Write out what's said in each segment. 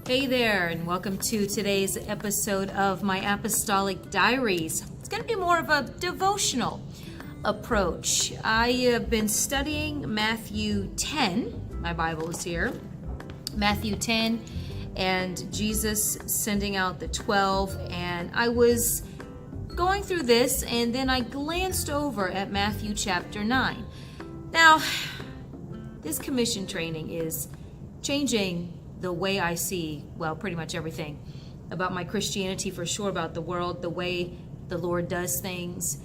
Hey there, and welcome to today's episode of my Apostolic Diaries. It's going to be more of a devotional approach. I have been studying Matthew 10. My Bible is here. Matthew 10 and Jesus sending out the 12. And I was going through this, and then I glanced over at Matthew chapter 9. Now, this commission training is changing the way I see, well, pretty much everything about my Christianity, for sure, about the world, the way the Lord does things.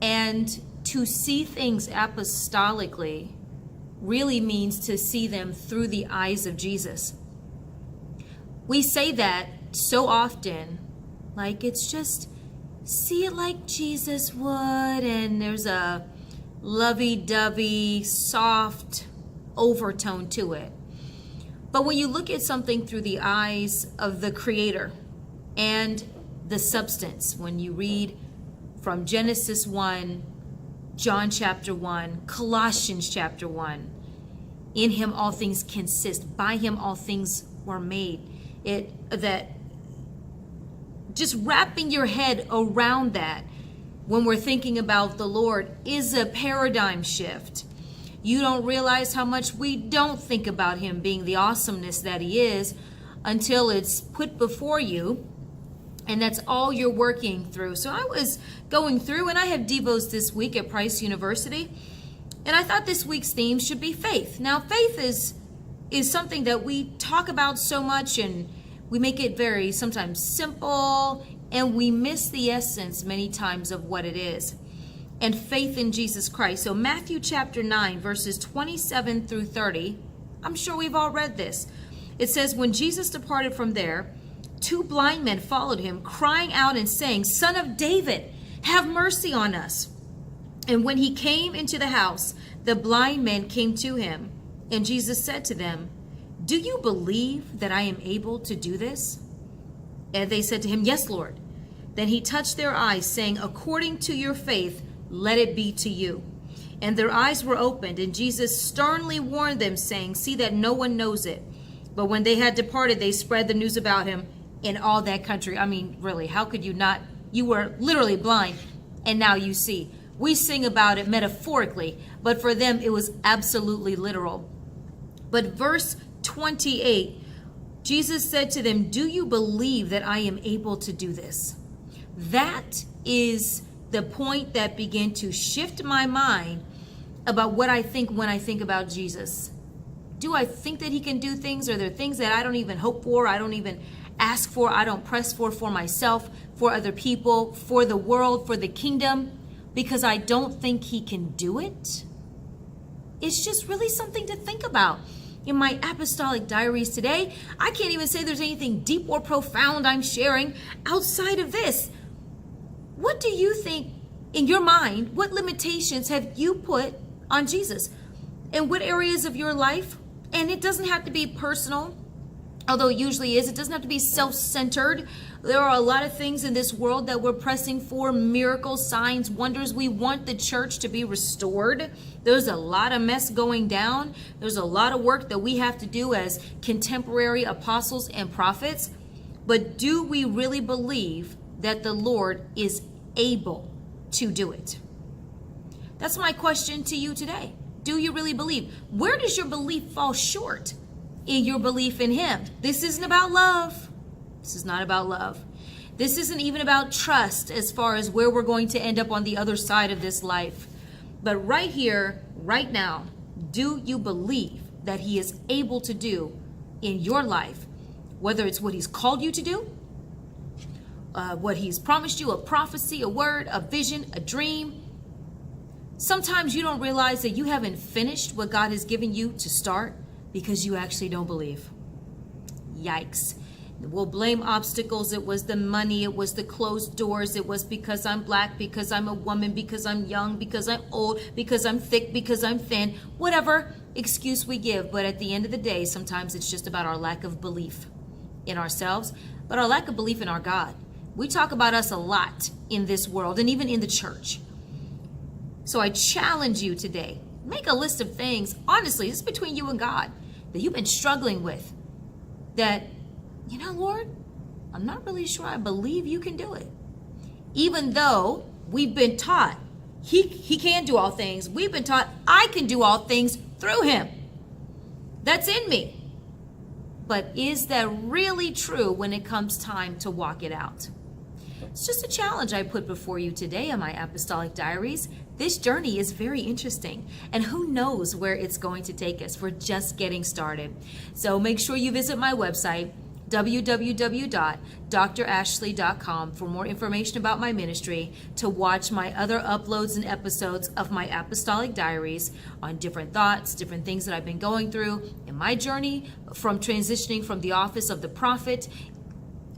And to see things apostolically really means to see them through the eyes of Jesus. We say that so often, like it's just see it like Jesus would, and there's a lovey-dovey, soft overtone to it. But when you look at something through the eyes of the Creator and the substance, when you read from Genesis 1, John chapter 1, Colossians chapter 1, in Him all things consist, by Him all things were made. That just wrapping your head around that when we're thinking about the Lord is a paradigm shift. You don't realize how much we don't think about Him being the awesomeness that He is until it's put before you, and that's all you're working through. So I was going through, and I have Devos this week at Price University, and I thought this week's theme should be faith. Now, faith is something that we talk about so much, and we make it very sometimes simple, and we miss the essence many times of what it is. And faith in Jesus Christ. So Matthew chapter 9, verses 27 through 30, I'm sure we've all read this. It says, when Jesus departed from there, two blind men followed him, crying out and saying, Son of David, have mercy on us. And when he came into the house, the blind men came to him. And Jesus said to them, do you believe that I am able to do this? And they said to him, yes, Lord. Then he touched their eyes, saying, according to your faith, let it be to you. And their eyes were opened, and Jesus sternly warned them, saying, see that no one knows it. But when they had departed, they spread the news about him in all that country. I mean, really, how could you not? You were literally blind, and now you see. We sing about it metaphorically, but for them it was absolutely literal. But verse 28, Jesus said to them, do you believe that I am able to do this? That is the point that began to shift my mind about what I think when I think about Jesus. Do I think that He can do things? Are there things that I don't even hope for, I don't even ask for, I don't press for myself, for other people, for the world, for the kingdom, because I don't think He can do it? It's just really something to think about. In my Apostolic Diaries today, I can't even say there's anything deep or profound I'm sharing outside of this. What do you think, in your mind, what limitations have you put on Jesus? In what areas of your life? And it doesn't have to be personal, although it usually is. It doesn't have to be self-centered. There are a lot of things in this world that we're pressing for, miracles, signs, wonders. We want the church to be restored. There's a lot of mess going down. There's a lot of work that we have to do as contemporary apostles and prophets. But do we really believe that the Lord is able to do it? That's my question to you today. Do you really believe? Where does your belief fall short in your belief in Him? This isn't about love. This is not about love. This isn't even about trust as far as where we're going to end up on the other side of this life. But right here, right now, do you believe that He is able to do in your life, whether it's what He's called you to do, what He's promised you, a prophecy, a word, a vision, a dream? Sometimes you don't realize that you haven't finished what God has given you to start because you actually don't believe. Yikes. We'll blame obstacles. It was the money. It was the closed doors. It was because I'm black, because I'm a woman, because I'm young, because I'm old, because I'm thick, because I'm thin. Whatever excuse we give. But at the end of the day, sometimes it's just about our lack of belief in ourselves, but our lack of belief in our God. We talk about us a lot in this world and even in the church. So I challenge you today, make a list of things, honestly, this is between you and God, that you've been struggling with, that Lord, I'm not really sure I believe you can do it. Even though we've been taught he can do all things, we've been taught I can do all things through him. That's in me. But is that really true when it comes time to walk it out? It's just a challenge I put before you today in my Apostolic Diaries. This journey is very interesting, and who knows where it's going to take us. We're just getting started. So make sure you visit my website, www.drashley.com, for more information about my ministry, to watch my other uploads and episodes of my Apostolic Diaries on different thoughts, different things that I've been going through in my journey from transitioning from the office of the prophet,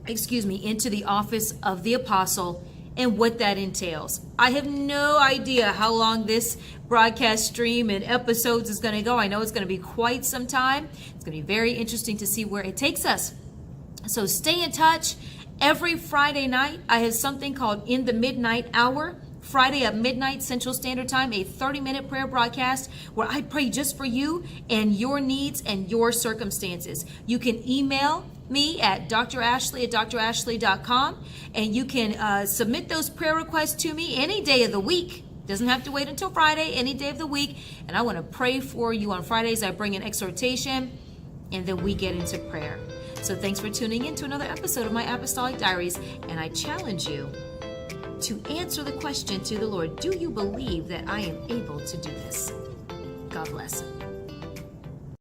into the office of the apostle, and what that entails. I have no idea how long this broadcast stream and episodes is going to go. I know it's going to be quite some time. It's going to be very interesting to see where it takes us. So stay in touch. Every Friday night, I have something called In the Midnight Hour. Friday at midnight Central Standard Time, a 30-minute prayer broadcast where I pray just for you and your needs and your circumstances. You can email me at drashley@drashley.com, and you can submit those prayer requests to me any day of the week. Doesn't have to wait until Friday, any day of the week. And I want to pray for you on Fridays. I bring an exhortation, and then we get into prayer. So thanks for tuning in to another episode of my Apostolic Diaries, and I challenge you to answer the question to the Lord: do you believe that I am able to do this? God bless.